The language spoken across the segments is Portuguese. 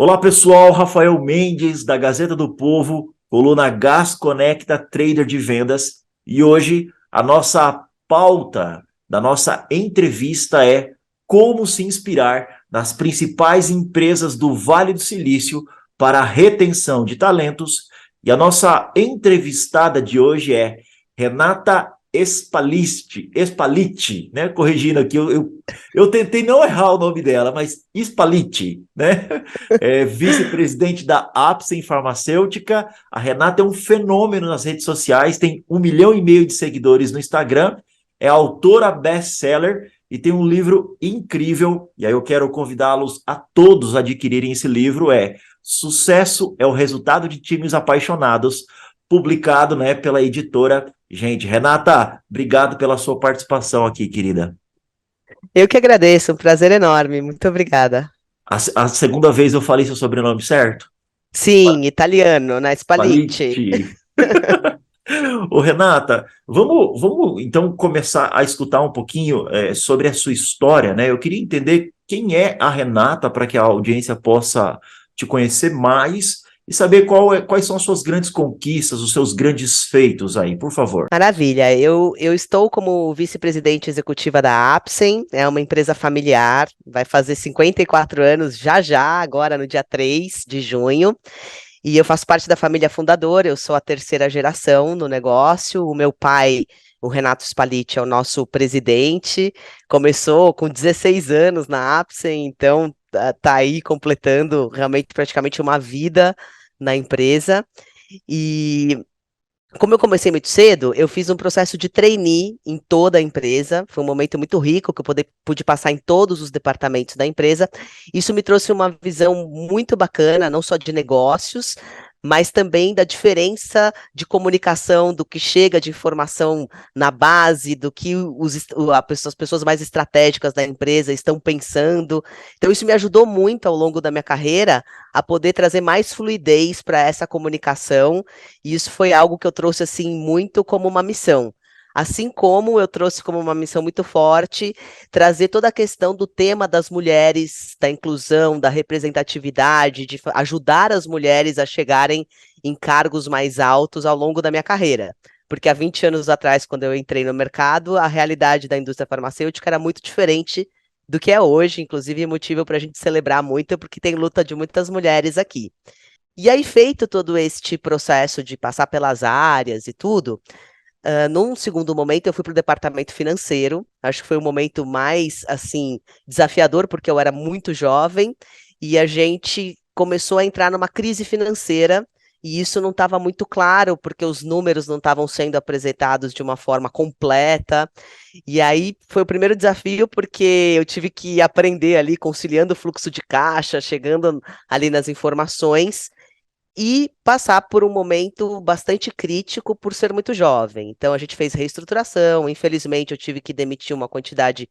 Olá pessoal, Rafael Mendes da Gazeta do Povo, coluna Gas Conecta Trader de Vendas, e hoje a nossa pauta da nossa entrevista é como se inspirar nas principais empresas do Vale do Silício para a retenção de talentos. E a nossa entrevistada de hoje é Renata Spaliti, né? Corrigindo aqui, eu tentei não errar o nome dela, mas Spaliti, né? Vice-presidente da Apsen Farmacêutica. A Renata é um fenômeno nas redes sociais, tem 1,5 milhão de seguidores no Instagram, é autora best-seller e tem um livro incrível, e aí eu quero convidá-los a todos a adquirirem esse livro, Sucesso é o Resultado de Times Apaixonados, publicado, né, pela editora. Gente, Renata, obrigado pela sua participação aqui, querida. Eu que agradeço, um prazer enorme. Muito obrigada. A segunda vez eu falei seu sobrenome certo? Sim, italiano, na Spalletti. Palite. Ô, Renata, vamos então começar a escutar um pouquinho sobre a sua história, né? Eu queria entender quem é a Renata para que a audiência possa te conhecer mais e saber quais são as suas grandes conquistas, os seus grandes feitos aí, por favor. Maravilha. Eu estou como vice-presidente executiva da Apsen, é uma empresa familiar, vai fazer 54 anos já já, agora no dia 3 de junho. E eu faço parte da família fundadora, eu sou a terceira geração no negócio. O meu pai, o Renato Spalletti, é o nosso presidente. Começou com 16 anos na Apsen, então tá aí completando realmente praticamente uma vida na empresa. E como eu comecei muito cedo, eu fiz um processo de trainee em toda a empresa. Foi um momento muito rico que eu pude passar em todos os departamentos da empresa. Isso me trouxe uma visão muito bacana, não só de negócios, mas também da diferença de comunicação, do que chega de informação na base, do que as pessoas mais estratégicas da empresa estão pensando. Então, isso me ajudou muito ao longo da minha carreira a poder trazer mais fluidez para essa comunicação, e isso foi algo que eu trouxe assim muito como uma missão. Assim como eu trouxe como uma missão muito forte trazer toda a questão do tema das mulheres, da inclusão, da representatividade, de ajudar as mulheres a chegarem em cargos mais altos ao longo da minha carreira. Porque há 20 anos atrás, quando eu entrei no mercado, a realidade da indústria farmacêutica era muito diferente do que é hoje, inclusive é motivo para a gente celebrar muito, porque tem luta de muitas mulheres aqui. E aí, feito todo este processo de passar pelas áreas e tudo, num segundo momento eu fui para o departamento financeiro. Acho que foi o momento mais, assim, desafiador, porque eu era muito jovem e a gente começou a entrar numa crise financeira. E isso não estava muito claro, porque os números não estavam sendo apresentados de uma forma completa. E aí foi o primeiro desafio, porque eu tive que aprender ali, conciliando o fluxo de caixa, chegando ali nas informações e passar por um momento bastante crítico por ser muito jovem. Então, a gente fez reestruturação. Infelizmente, eu tive que demitir uma quantidade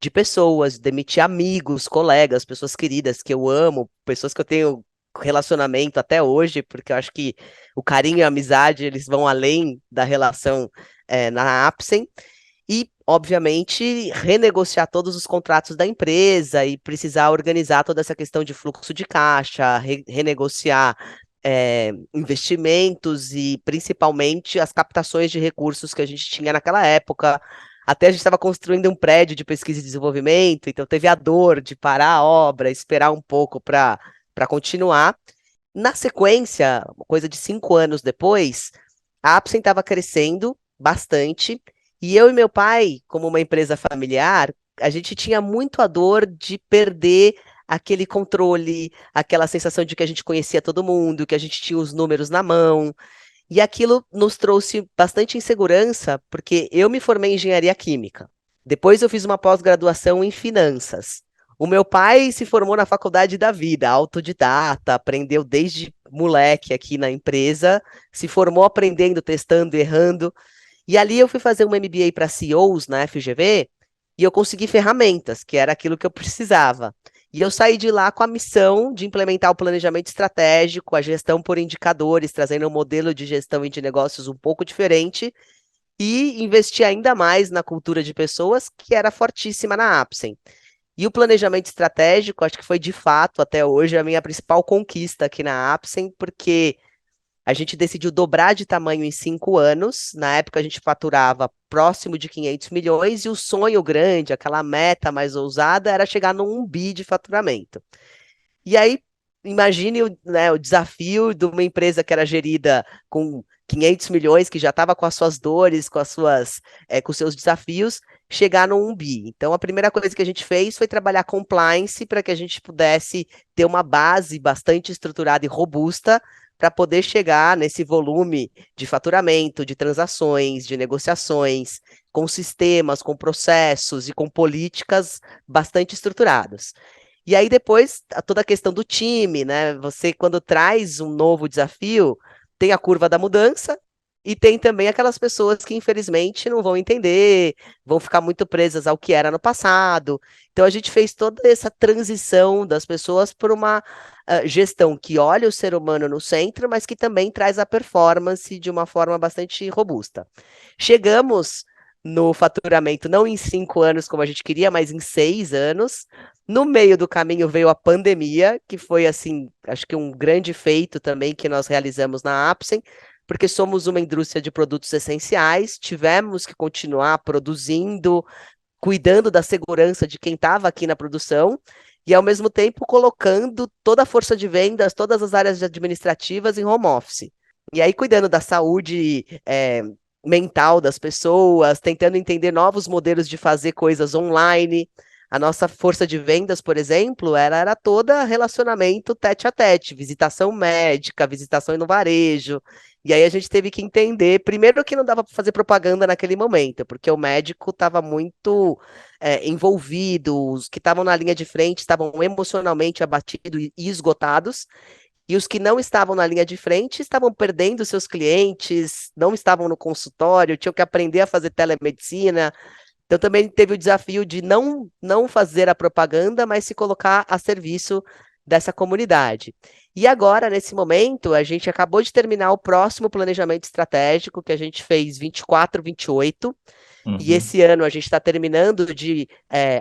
de pessoas, demitir amigos, colegas, pessoas queridas que eu amo, pessoas que eu tenho relacionamento até hoje, porque eu acho que o carinho e a amizade, eles vão além da relação na Apsen. E, obviamente, renegociar todos os contratos da empresa e precisar organizar toda essa questão de fluxo de caixa, renegociar investimentos e principalmente as captações de recursos que a gente tinha naquela época. Até a gente estava construindo um prédio de pesquisa e desenvolvimento, então teve a dor de parar a obra, esperar um pouco para continuar. Na sequência, coisa de 5 anos depois, a Apsen estava crescendo bastante e eu e meu pai, como uma empresa familiar, a gente tinha muito a dor de perder aquele controle, aquela sensação de que a gente conhecia todo mundo, que a gente tinha os números na mão. E aquilo nos trouxe bastante insegurança, porque eu me formei em engenharia química. Depois eu fiz uma pós-graduação em finanças. O meu pai se formou na faculdade da vida, autodidata, aprendeu desde moleque aqui na empresa, se formou aprendendo, testando, errando. E ali eu fui fazer um MBA para CEOs na FGV e eu consegui ferramentas, que era aquilo que eu precisava. E eu saí de lá com a missão de implementar o planejamento estratégico, a gestão por indicadores, trazendo um modelo de gestão e de negócios um pouco diferente e investir ainda mais na cultura de pessoas, que era fortíssima na Apsen. E o planejamento estratégico, acho que foi de fato, até hoje, a minha principal conquista aqui na Apsen, porque a gente decidiu dobrar de tamanho em 5 anos. Na época, a gente faturava próximo de 500 milhões e o sonho grande, aquela meta mais ousada, era chegar no 1 bi de faturamento. E aí, imagine né, o desafio de uma empresa que era gerida com 500 milhões, que já estava com as suas dores, com os seus desafios, chegar no 1 bi. Então, a primeira coisa que a gente fez foi trabalhar compliance para que a gente pudesse ter uma base bastante estruturada e robusta para poder chegar nesse volume de faturamento, de transações, de negociações, com sistemas, com processos e com políticas bastante estruturados. E aí depois toda a questão do time, né? Você quando traz um novo desafio, tem a curva da mudança e tem também aquelas pessoas que infelizmente não vão entender, vão ficar muito presas ao que era no passado. Então a gente fez toda essa transição das pessoas por uma gestão que olha o ser humano no centro, mas que também traz a performance de uma forma bastante robusta. Chegamos no faturamento não em 5 anos como a gente queria, mas em 6 anos. No meio do caminho veio a pandemia, que foi, assim, acho que um grande feito também que nós realizamos na Apsen, porque somos uma indústria de produtos essenciais, tivemos que continuar produzindo, cuidando da segurança de quem estava aqui na produção, e ao mesmo tempo colocando toda a força de vendas, todas as áreas administrativas em home office. E aí cuidando da saúde mental das pessoas, tentando entender novos modelos de fazer coisas online. A nossa força de vendas, por exemplo, era toda relacionamento tete a tete, visitação médica, visitação no varejo. E aí a gente teve que entender, primeiro que não dava para fazer propaganda naquele momento, porque o médico estava muito envolvido, os que estavam na linha de frente estavam emocionalmente abatidos e esgotados, e os que não estavam na linha de frente estavam perdendo seus clientes, não estavam no consultório, tinham que aprender a fazer telemedicina. Então também teve o desafio de não fazer a propaganda, mas se colocar a serviço dessa comunidade. E agora, nesse momento, a gente acabou de terminar o próximo planejamento estratégico, que a gente fez 24, 28, e Uhum. esse ano a gente está terminando de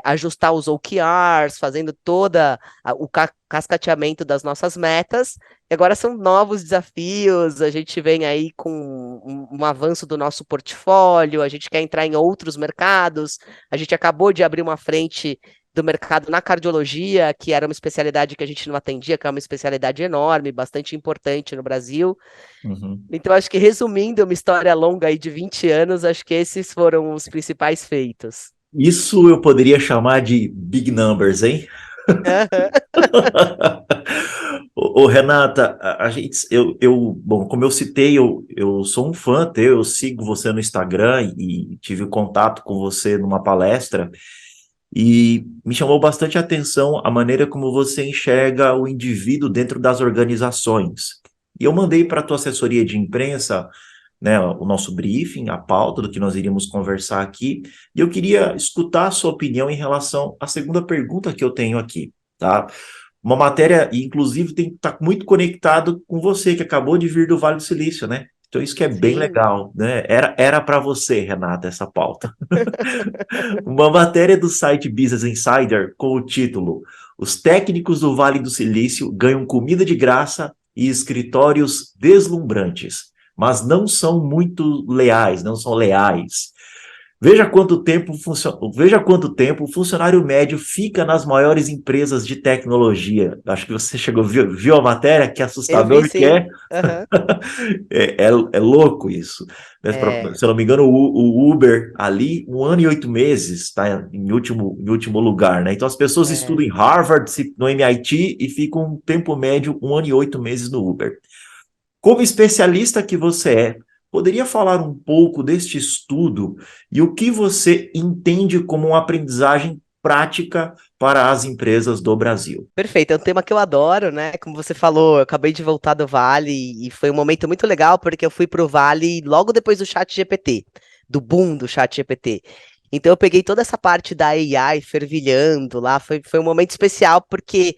ajustar os OKRs, fazendo toda o cascateamento das nossas metas. E agora são novos desafios, a gente vem aí com um avanço do nosso portfólio, a gente quer entrar em outros mercados, a gente acabou de abrir uma frente do mercado na cardiologia, que era uma especialidade que a gente não atendia, que é uma especialidade enorme, bastante importante no Brasil. Uhum. Então, acho que resumindo uma história longa aí de 20 anos, acho que esses foram os principais feitos. Isso eu poderia chamar de big numbers, hein? Ô, Renata, a gente, bom, como eu citei, eu sou um fã teu, eu sigo você no Instagram e tive contato com você numa palestra e me chamou bastante a atenção a maneira como você enxerga o indivíduo dentro das organizações. E eu mandei para a tua assessoria de imprensa, né, o nosso briefing, a pauta do que nós iríamos conversar aqui, e eu queria escutar a sua opinião em relação à segunda pergunta que eu tenho aqui, tá? Uma matéria, e inclusive, tem que estar muito conectado com você, que acabou de vir do Vale do Silício, né? Então, isso que é bem Sim. legal, né? Era para você, Renata, essa pauta. Uma matéria do site Business Insider com o título Os técnicos do Vale do Silício ganham comida de graça e escritórios deslumbrantes, mas não são muito leais, não são leais. Veja quanto tempo o funcionário médio fica nas maiores empresas de tecnologia. Acho que você viu a matéria, que Eu vi, assustador que sim. é. Aham. É louco isso. Né? É, Se eu não me engano, o Uber ali, 1 ano e 8 meses, está em último lugar, né? Então as pessoas estudam é. em Harvard, no MIT e ficam um tempo médio 1 ano e 8 meses no Uber. Como especialista que você é, poderia falar um pouco deste estudo e o que você entende como uma aprendizagem prática para as empresas do Brasil? Perfeito, é um tema que eu adoro, né? Como você falou, eu acabei de voltar do Vale e foi um momento muito legal porque eu fui pro Vale logo depois do Chat GPT, do boom do Chat GPT. Então eu peguei toda essa parte da AI fervilhando lá, foi um momento especial porque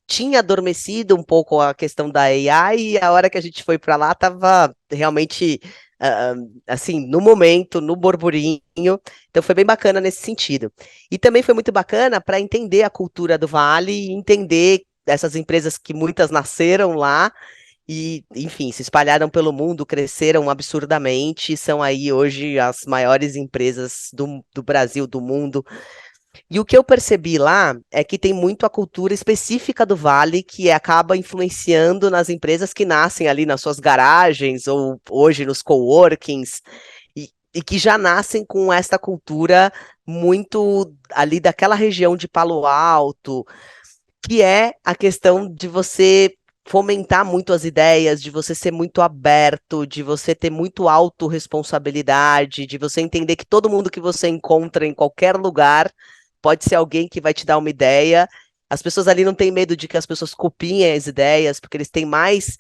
tinha adormecido um pouco a questão da AI e a hora que a gente foi para lá estava realmente ah, assim, no momento, no burburinho. Então foi bem bacana nesse sentido. E também foi muito bacana para entender a cultura do Vale e entender essas empresas que muitas nasceram lá e, enfim, se espalharam pelo mundo, cresceram absurdamente, são aí hoje as maiores empresas do Brasil, do mundo. E o que eu percebi lá é que tem muito a cultura específica do Vale que acaba influenciando nas empresas que nascem ali nas suas garagens ou hoje nos coworkings e que já nascem com esta cultura muito ali daquela região de Palo Alto, que é a questão de você fomentar muito as ideias, de você ser muito aberto, de você ter muito autorresponsabilidade, de você entender que todo mundo que você encontra em qualquer lugar pode ser alguém que vai te dar uma ideia. As pessoas ali não têm medo de que as pessoas copiem as ideias, porque eles têm mais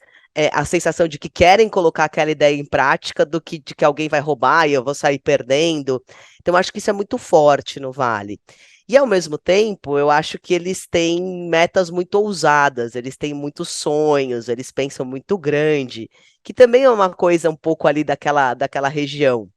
a sensação de que querem colocar aquela ideia em prática do que de que alguém vai roubar e eu vou sair perdendo. Então, eu acho que isso é muito forte no Vale. E ao mesmo tempo, eu acho que eles têm metas muito ousadas, eles têm muitos sonhos, eles pensam muito grande, que também é uma coisa um pouco ali daquela região.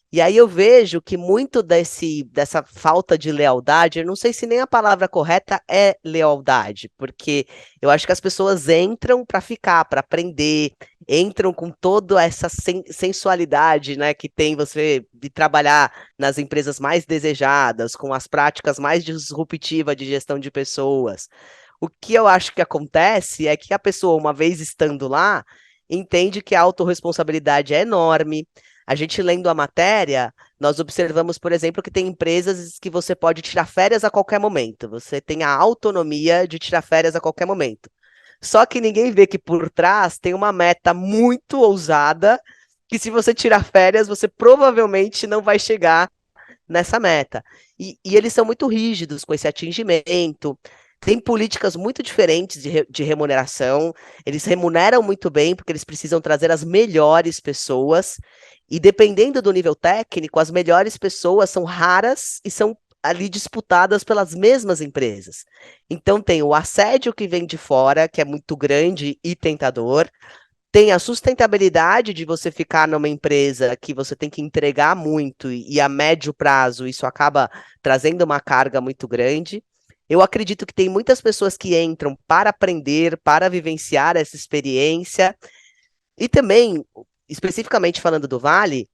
E aí eu vejo que muito dessa falta de lealdade, eu não sei se nem a palavra correta é lealdade, porque eu acho que as pessoas entram para ficar, para aprender, entram com toda essa sensualidade, né, que tem você de trabalhar nas empresas mais desejadas, com as práticas mais disruptivas de gestão de pessoas. O que eu acho que acontece é que a pessoa, uma vez estando lá, entende que a autorresponsabilidade é enorme. A gente lendo a matéria, nós observamos, por exemplo, que tem empresas que você pode tirar férias a qualquer momento. Você tem a autonomia de tirar férias a qualquer momento. Só que ninguém vê que por trás tem uma meta muito ousada, que se você tirar férias, você provavelmente não vai chegar nessa meta. E eles são muito rígidos com esse atingimento. Tem políticas muito diferentes de remuneração. Eles remuneram muito bem, porque eles precisam trazer as melhores pessoas. E dependendo do nível técnico, as melhores pessoas são raras e são ali disputadas pelas mesmas empresas. Então tem o assédio que vem de fora, que é muito grande e tentador. Tem a sustentabilidade de você ficar numa empresa que você tem que entregar muito e a médio prazo isso acaba trazendo uma carga muito grande. Eu acredito que tem muitas pessoas que entram para aprender, para vivenciar essa experiência. E também, especificamente falando do Vale,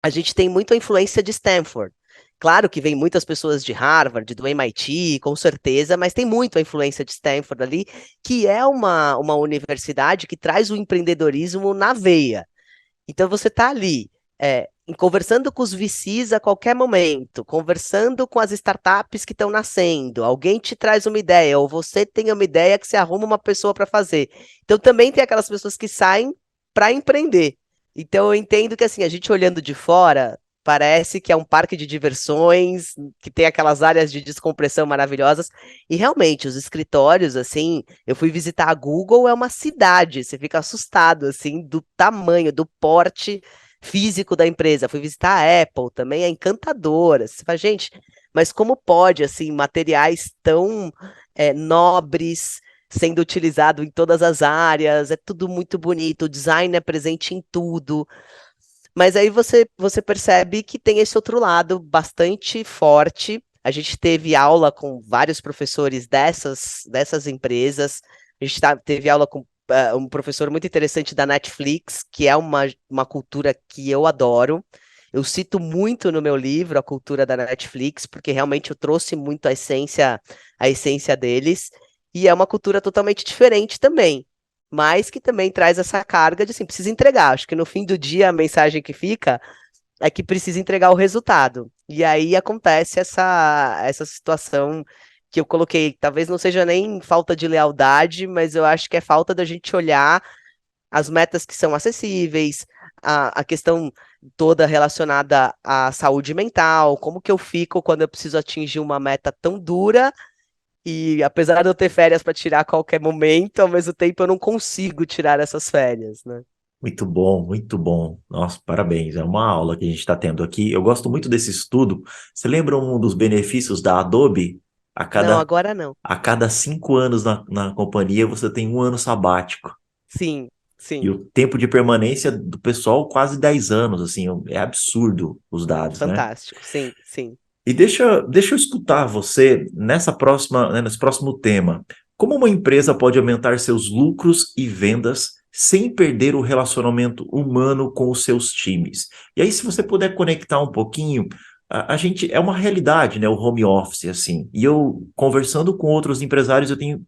a gente tem muita influência de Stanford. Claro que vem muitas pessoas de Harvard, do MIT, com certeza, mas tem muito a influência de Stanford ali, que é uma universidade que traz o empreendedorismo na veia. Então você está ali, conversando com os VCs a qualquer momento, conversando com as startups que estão nascendo, alguém te traz uma ideia, ou você tem uma ideia que você arruma uma pessoa para fazer. Então também tem aquelas pessoas que saem para empreender. Então eu entendo que assim, a gente olhando de fora, parece que é um parque de diversões, que tem aquelas áreas de descompressão maravilhosas, e realmente os escritórios, assim, eu fui visitar a Google, é uma cidade, você fica assustado, assim, do tamanho, do porte físico da empresa. Fui visitar a Apple, também é encantadora. Você fala, gente, mas como pode, assim, materiais tão nobres sendo utilizado em todas as áreas, é tudo muito bonito, o design é presente em tudo. Mas aí você percebe que tem esse outro lado bastante forte. A gente teve aula com vários professores dessas empresas. A gente teve aula com um professor muito interessante da Netflix, que é uma cultura que eu adoro. Eu cito muito no meu livro a cultura da Netflix, porque realmente eu trouxe muito a essência deles. E é uma cultura totalmente diferente também, mas que também traz essa carga de assim, precisa entregar. Acho que no fim do dia a mensagem que fica é que precisa entregar o resultado. E aí acontece essa situação que eu coloquei, talvez não seja nem falta de lealdade, mas eu acho que é falta da gente olhar as metas que são acessíveis, a questão toda relacionada à saúde mental, como que eu fico quando eu preciso atingir uma meta tão dura e apesar de eu ter férias para tirar a qualquer momento, ao mesmo tempo eu não consigo tirar essas férias, né? Muito bom, muito bom. Nossa, parabéns. É uma aula que a gente está tendo aqui. Eu gosto muito desse estudo. Você lembra um dos benefícios da Adobe? A Não, cada, agora não. a cada 5 anos na companhia, você tem um ano sabático. Sim. sim, E o tempo de permanência do pessoal, quase 10 anos, assim, é absurdo os dados, né? fantástico, sim, sim. E deixa eu escutar você nessa próxima, né, nesse próximo tema. Como uma empresa pode aumentar seus lucros e vendas sem perder o relacionamento humano com os seus times? E aí, se você puder conectar um pouquinho, a gente é uma realidade, né? O home office, assim. E eu, conversando com outros empresários, eu tenho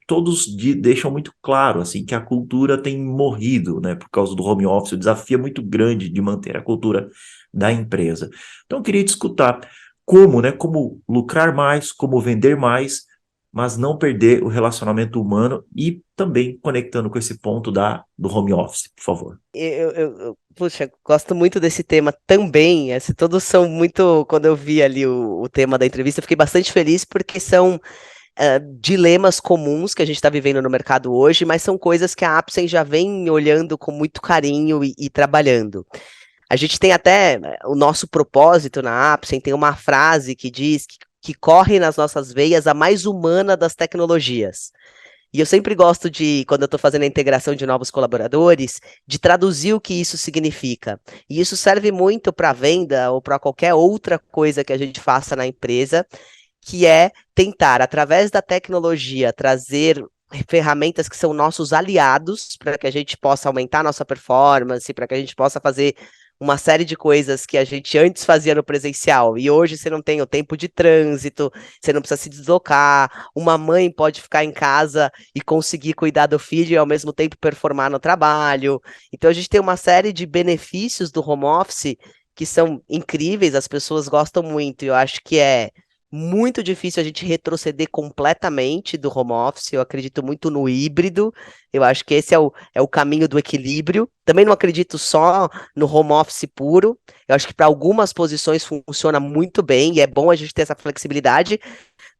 deixam muito claro, assim, que a cultura tem morrido, né? Por causa do home office. O desafio é muito grande de manter a cultura da empresa. Então, eu queria te escutar como, né? Como lucrar mais, como vender mais, mas não perder o relacionamento humano e também conectando com esse ponto do home office, por favor. Puxa, gosto muito desse tema também. Todos são muito. Quando eu vi ali o tema da entrevista, eu fiquei bastante feliz porque são dilemas comuns que a gente está vivendo no mercado hoje, mas são coisas que a Apsen já vem olhando com muito carinho e trabalhando. A gente tem até o nosso propósito na Apsen, tem uma frase que diz que corre nas nossas veias a mais humana das tecnologias. E eu sempre gosto de, quando eu estou fazendo a integração de novos colaboradores, de traduzir o que isso significa. E isso serve muito para venda ou para qualquer outra coisa que a gente faça na empresa, que é tentar, através da tecnologia, trazer ferramentas que são nossos aliados para que a gente possa aumentar nossa performance, para que a gente possa fazer uma série de coisas que a gente antes fazia no presencial e hoje você não tem o tempo de trânsito, você não precisa se deslocar, uma mãe pode ficar em casa e conseguir cuidar do filho e ao mesmo tempo performar no trabalho. Então a gente tem uma série de benefícios do home office que são incríveis, as pessoas gostam muito, e eu acho que é muito difícil a gente retroceder completamente do home office. Eu acredito muito no híbrido. Eu acho que esse é o caminho do equilíbrio. Também não acredito só no home office puro. Eu acho que para algumas posições funciona muito bem e é bom a gente ter essa flexibilidade,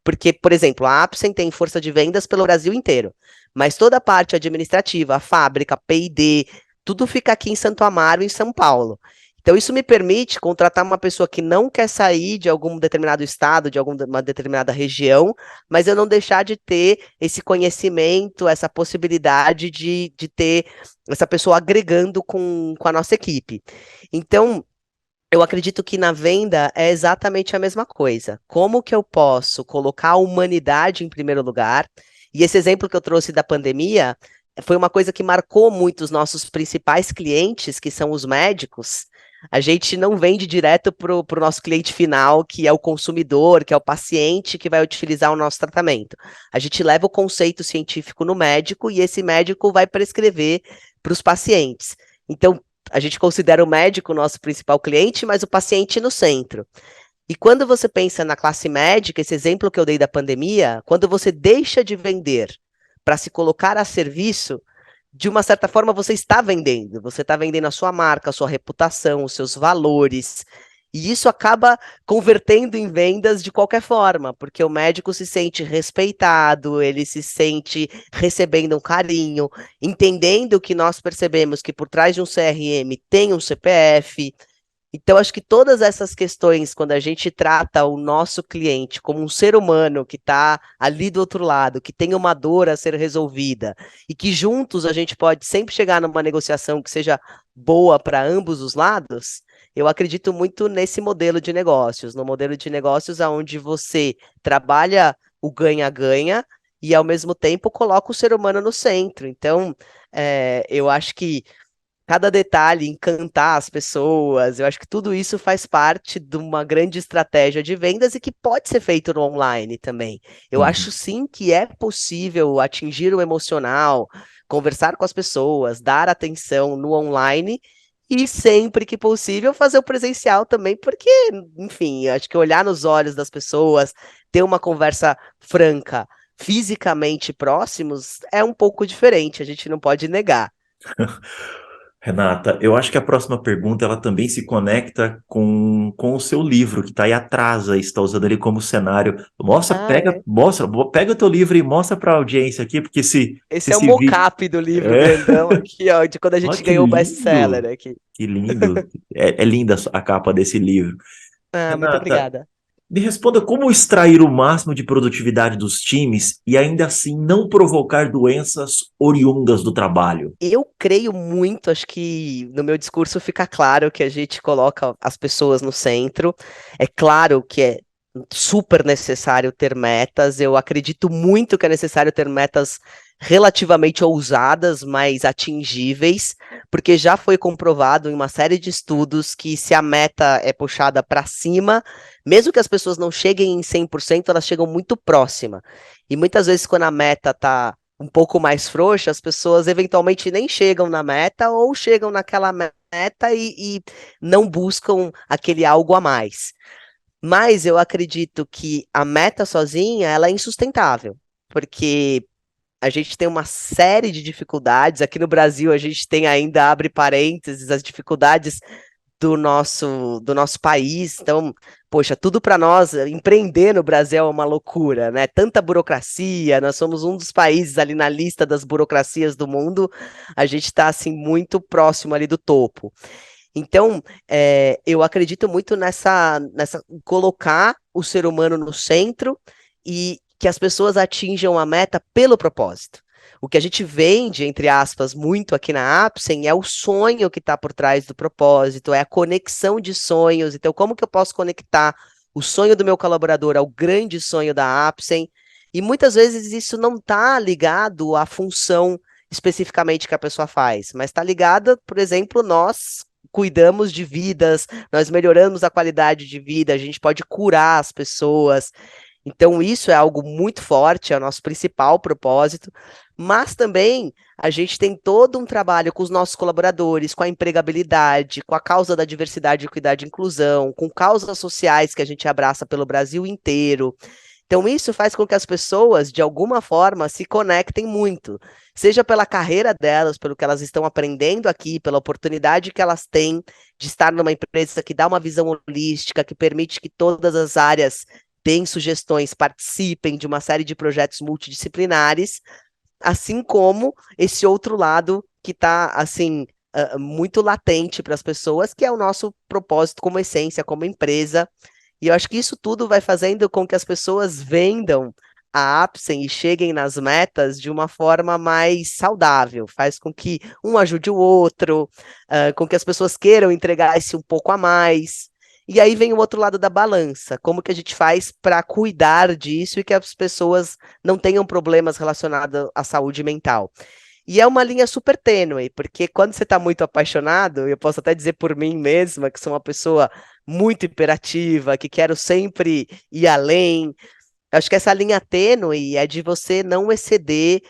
porque, por exemplo, a Apsen tem força de vendas pelo Brasil inteiro, mas toda a parte administrativa, a fábrica, P&D, tudo fica aqui em Santo Amaro, em São Paulo. Então, isso me permite contratar uma pessoa que não quer sair de algum determinado estado, de alguma determinada região, mas eu não deixar de ter esse conhecimento, essa possibilidade de ter essa pessoa agregando com a nossa equipe. Então, eu acredito que na venda é exatamente a mesma coisa. Como que eu posso colocar a humanidade em primeiro lugar? E esse exemplo que eu trouxe da pandemia foi uma coisa que marcou muito os nossos principais clientes, que são os médicos. A gente não vende direto para o nosso cliente final, que é o consumidor, que é o paciente que vai utilizar o nosso tratamento. A gente leva o conceito científico no médico e esse médico vai prescrever para os pacientes. Então, a gente considera o médico o nosso principal cliente, mas o paciente no centro. E quando você pensa na classe médica, esse exemplo que eu dei da pandemia, quando você deixa de vender para se colocar a serviço, de uma certa forma você está vendendo a sua marca, a sua reputação, os seus valores, e isso acaba convertendo em vendas de qualquer forma, porque o médico se sente respeitado, ele se sente recebendo um carinho, entendendo que nós percebemos que por trás de um CRM tem um CPF. Então, acho que todas essas questões, quando a gente trata o nosso cliente como um ser humano que está ali do outro lado, que tem uma dor a ser resolvida, e que juntos a gente pode sempre chegar numa negociação que seja boa para ambos os lados, eu acredito muito nesse modelo de negócios, no modelo de negócios onde você trabalha o ganha-ganha e, ao mesmo tempo, coloca o ser humano no centro. Então, eu acho que cada detalhe, encantar as pessoas. Eu acho que tudo isso faz parte de uma grande estratégia de vendas e que pode ser feito no online também. Eu acho Uhum. sim que é possível atingir o emocional, conversar com as pessoas, dar atenção no online. E sempre que possível fazer o presencial também, porque, enfim, acho que olhar nos olhos das pessoas, ter uma conversa franca, fisicamente próximos, é um pouco diferente, a gente não pode negar. Renata, eu acho que a próxima pergunta ela também se conecta com o seu livro que está aí atrás, aí, está usando ele como cenário. Ah, é. Pega o teu livro e mostra para a audiência aqui, porque se Esse é o esse vídeo. mocap do livro É, grandão aqui, ó, de quando a olha gente que ganhou o lindo! best-seller aqui. Que lindo! É linda a capa desse livro. Ah, muito Renata, obrigada. Me responda como extrair o máximo de produtividade dos times e ainda assim não provocar doenças oriundas do trabalho. Eu creio muito, acho que no meu discurso fica claro que a gente coloca as pessoas no centro. É claro que é super necessário ter metas. Eu acredito muito que é necessário ter metas relativamente ousadas, mas atingíveis, porque já foi comprovado em uma série de estudos que se a meta é puxada para cima, mesmo que as pessoas não cheguem em 100%, elas chegam muito próxima. E muitas vezes quando a meta está um pouco mais frouxa, as pessoas eventualmente nem chegam na meta ou chegam naquela meta e não buscam aquele algo a mais. Mas eu acredito que a meta sozinha, ela é insustentável, porque a gente tem uma série de dificuldades. Aqui no Brasil, a gente tem ainda, abre parênteses, as dificuldades do nosso país. Então, poxa, tudo para nós, empreender no Brasil é uma loucura, né? Tanta burocracia, nós somos um dos países ali na lista das burocracias do mundo, a gente está, assim, muito próximo ali do topo. Então, eu acredito muito nessa colocar o ser humano no centro e que as pessoas atinjam a meta pelo propósito. O que a gente vende, entre aspas, muito aqui na Apsen é o sonho que está por trás do propósito, é a conexão de sonhos. Então, como que eu posso conectar o sonho do meu colaborador ao grande sonho da Apsen? E muitas vezes isso não está ligado à função especificamente que a pessoa faz, mas está ligada, por exemplo, nós cuidamos de vidas, nós melhoramos a qualidade de vida, a gente pode curar as pessoas. Então, isso é algo muito forte, é o nosso principal propósito, mas também a gente tem todo um trabalho com os nossos colaboradores, com a empregabilidade, com a causa da diversidade, equidade e inclusão, com causas sociais que a gente abraça pelo Brasil inteiro. Então, isso faz com que as pessoas, de alguma forma, se conectem muito, seja pela carreira delas, pelo que elas estão aprendendo aqui, pela oportunidade que elas têm de estar numa empresa que dá uma visão holística, que permite que todas as áreas deem sugestões, participem de uma série de projetos multidisciplinares, assim como esse outro lado que está, assim, muito latente para as pessoas, que é o nosso propósito como essência, como empresa. E eu acho que isso tudo vai fazendo com que as pessoas vendam a Apsen e cheguem nas metas de uma forma mais saudável, faz com que um ajude o outro, com que as pessoas queiram entregar esse um pouco a mais. E aí vem o outro lado da balança, como que a gente faz para cuidar disso e que as pessoas não tenham problemas relacionados à saúde mental. E é uma linha super tênue, porque quando você está muito apaixonado, eu posso até dizer por mim mesma, que sou uma pessoa muito imperativa, que quero sempre ir além. Acho que essa linha tênue é de você não exceder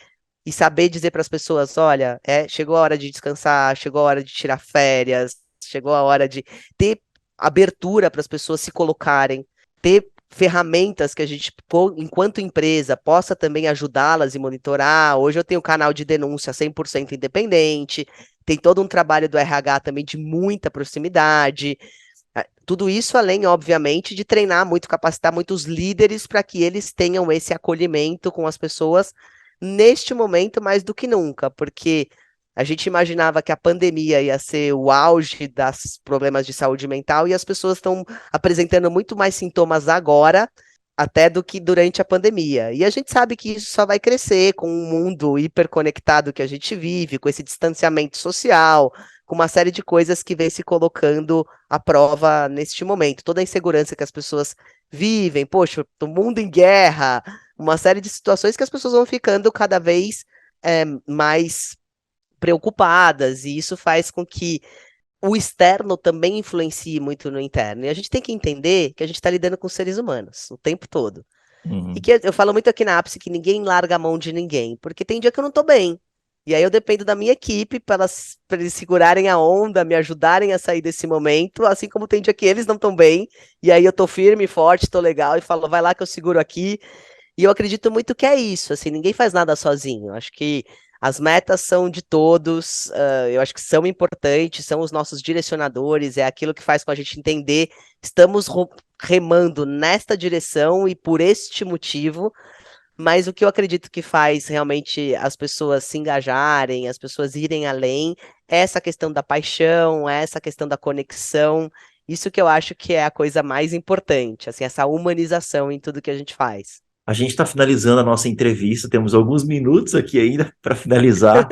e saber dizer para as pessoas: olha, chegou a hora de descansar, chegou a hora de tirar férias, chegou a hora de ter abertura para as pessoas se colocarem, ter ferramentas que a gente, enquanto empresa, possa também ajudá-las e monitorar. Hoje eu tenho um canal de denúncia 100% independente, tem todo um trabalho do RH também de muita proximidade. Tudo isso além, obviamente, de treinar muito, capacitar muitos líderes para que eles tenham esse acolhimento com as pessoas neste momento mais do que nunca, porque a gente imaginava que a pandemia ia ser o auge dos problemas de saúde mental e as pessoas estão apresentando muito mais sintomas agora, até do que durante a pandemia. E a gente sabe que isso só vai crescer com o mundo hiperconectado que a gente vive, com esse distanciamento social, com uma série de coisas que vem se colocando à prova neste momento. Toda a insegurança que as pessoas vivem, poxa, o mundo em guerra, uma série de situações que as pessoas vão ficando cada vez mais preocupadas, e isso faz com que o externo também influencie muito no interno. E a gente tem que entender que a gente está lidando com seres humanos o tempo todo. E Uhum. que eu falo muito aqui na Ápice que ninguém larga a mão de ninguém, porque tem dia que eu não estou bem. E aí eu dependo da minha equipe para eles segurarem a onda, me ajudarem a sair desse momento, assim como tem dia que eles não estão bem, e aí eu tô firme, forte, tô legal, e falo, vai lá que eu seguro aqui. E eu acredito muito que é isso, assim, ninguém faz nada sozinho. Acho que as metas são de todos, eu acho que são importantes, são os nossos direcionadores, é aquilo que faz com a gente entender, estamos remando nesta direção e por este motivo, mas o que eu acredito que faz realmente as pessoas se engajarem, as pessoas irem além, é essa questão da paixão, é essa questão da conexão, Isso que eu acho que é a coisa mais importante, assim, essa humanização em tudo que a gente faz. A gente está finalizando a nossa entrevista, temos alguns minutos aqui ainda para finalizar.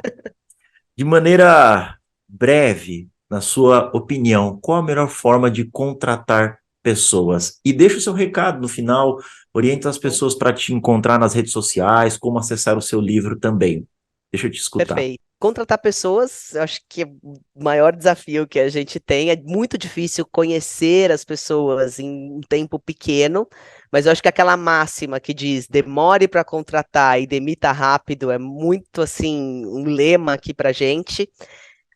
De maneira breve, na sua opinião, qual a melhor forma de contratar pessoas? E deixa o seu recado no final, orienta as pessoas para te encontrar nas redes sociais, como acessar o seu livro também. Deixa eu te escutar. Perfeito. Contratar pessoas, eu acho que o maior desafio que a gente tem é muito difícil conhecer as pessoas em um tempo pequeno, mas eu acho que aquela máxima que diz demore para contratar e demita rápido é muito assim um lema aqui para gente.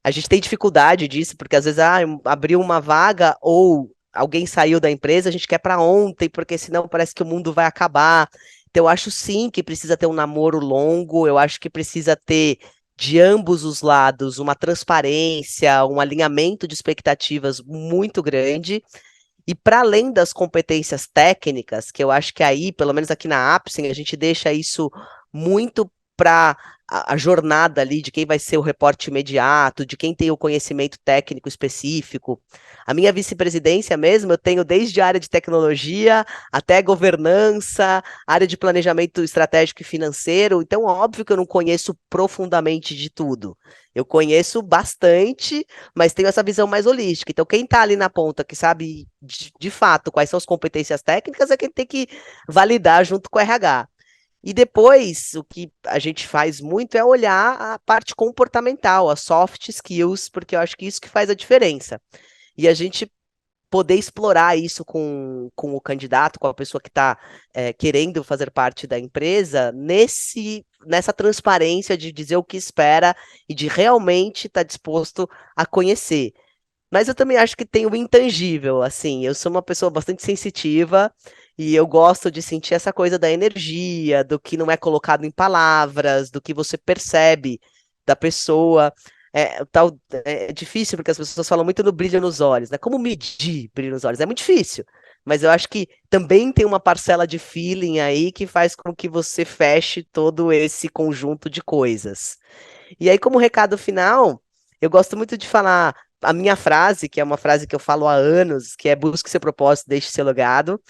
A gente tem dificuldade disso, porque às vezes abriu uma vaga ou alguém saiu da empresa, a gente quer para ontem, porque senão parece que o mundo vai acabar. Então, eu acho sim que precisa ter um namoro longo, eu acho que precisa ter de ambos os lados uma transparência, um alinhamento de expectativas muito grande. E para além das competências técnicas, que eu acho que aí, pelo menos aqui na Apsen, a gente deixa isso muito para a jornada ali de quem vai ser o reporte imediato, de quem tem o conhecimento técnico específico. A minha vice-presidência mesmo, eu tenho desde a área de tecnologia até governança, área de planejamento estratégico e financeiro. Então, óbvio que eu não conheço profundamente de tudo. Eu conheço bastante, mas tenho essa visão mais holística. Então, quem está ali na ponta, que sabe de fato quais são as competências técnicas, é quem tem que validar junto com o RH. E depois, o que a gente faz muito é olhar a parte comportamental, as soft skills, porque eu acho que isso que faz a diferença. E a gente poder explorar isso com o candidato, com a pessoa que está querendo fazer parte da empresa, nessa transparência de dizer o que espera e de realmente estar disposto a conhecer. Mas eu também acho que tem o intangível, assim, eu sou uma pessoa bastante sensitiva e eu gosto de sentir essa coisa da energia, do que não é colocado em palavras, do que você percebe da pessoa. É difícil porque as pessoas falam muito no brilho nos olhos, né? Como medir brilho nos olhos? É muito difícil. Mas eu acho que também tem uma parcela de feeling aí que faz com que você feche todo esse conjunto de coisas. E aí, como recado final, eu gosto muito de falar a minha frase, que é uma frase que eu falo há anos, que é busque seu propósito, deixe seu legado.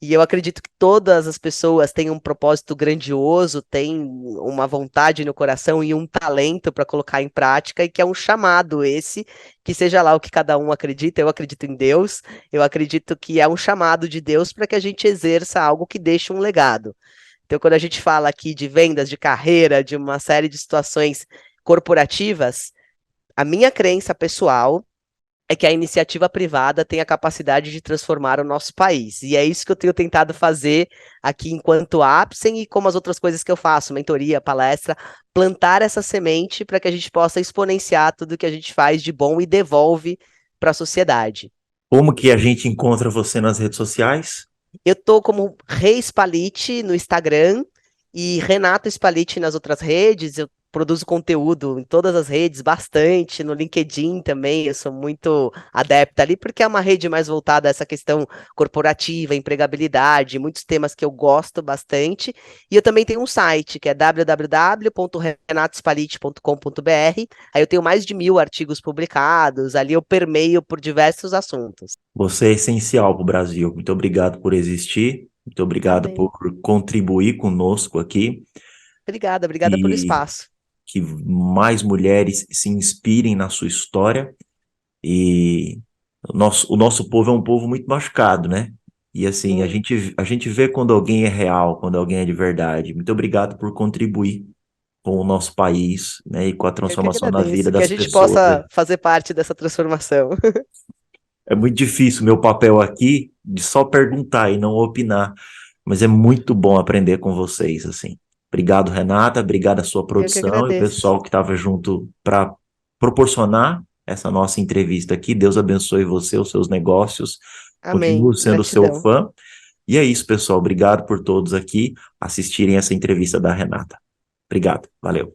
E eu acredito que todas as pessoas têm um propósito grandioso, têm uma vontade no coração e um talento para colocar em prática, e que é um chamado esse, que seja lá o que cada um acredita, eu acredito em Deus, eu acredito que é um chamado de Deus para que a gente exerça algo que deixe um legado. Então, quando a gente fala aqui de vendas, de carreira, de uma série de situações corporativas, a minha crença pessoal é que a iniciativa privada tem a capacidade de transformar o nosso país. E é isso que eu tenho tentado fazer aqui enquanto Apsen e como as outras coisas que eu faço, mentoria, palestra, plantar essa semente para que a gente possa exponenciar tudo que a gente faz de bom e devolve para a sociedade. Como que a gente encontra você nas redes sociais? Eu tô como Reis Palite no Instagram e Renato Spaliti nas outras redes. Eu produzo conteúdo em todas as redes, bastante, no LinkedIn também. Eu sou muito adepta ali, porque é uma rede mais voltada a essa questão corporativa, empregabilidade, muitos temas que eu gosto bastante. E eu também tenho um site, que é www.renatospaliti.com.br. Aí eu tenho mais de 1.000 artigos publicados, ali eu permeio por diversos assuntos. Você é essencial para o Brasil. Muito obrigado por existir, muito obrigado Amém. por contribuir conosco aqui. Obrigada pelo E espaço. que mais mulheres se inspirem na sua história. E o nosso povo é um povo muito machucado, né? E assim, a Muito. gente, a gente vê quando alguém é real, quando alguém é de verdade. Muito obrigado por contribuir com o nosso país, né? E com a Eu que transformação na vida agradeço, que a das gente pessoas. possa fazer parte dessa transformação. É muito difícil meu papel aqui de só perguntar e não opinar, mas é muito bom aprender com vocês, assim. Obrigado, Renata, obrigado à sua Eu que produção e o agradeço. pessoal que estava junto para proporcionar essa nossa entrevista aqui. Deus abençoe você, os seus negócios. Amém. Continuo sendo seu Gratidão. fã. E é isso, pessoal. Obrigado por todos aqui assistirem essa entrevista da Renata. Obrigado. Valeu.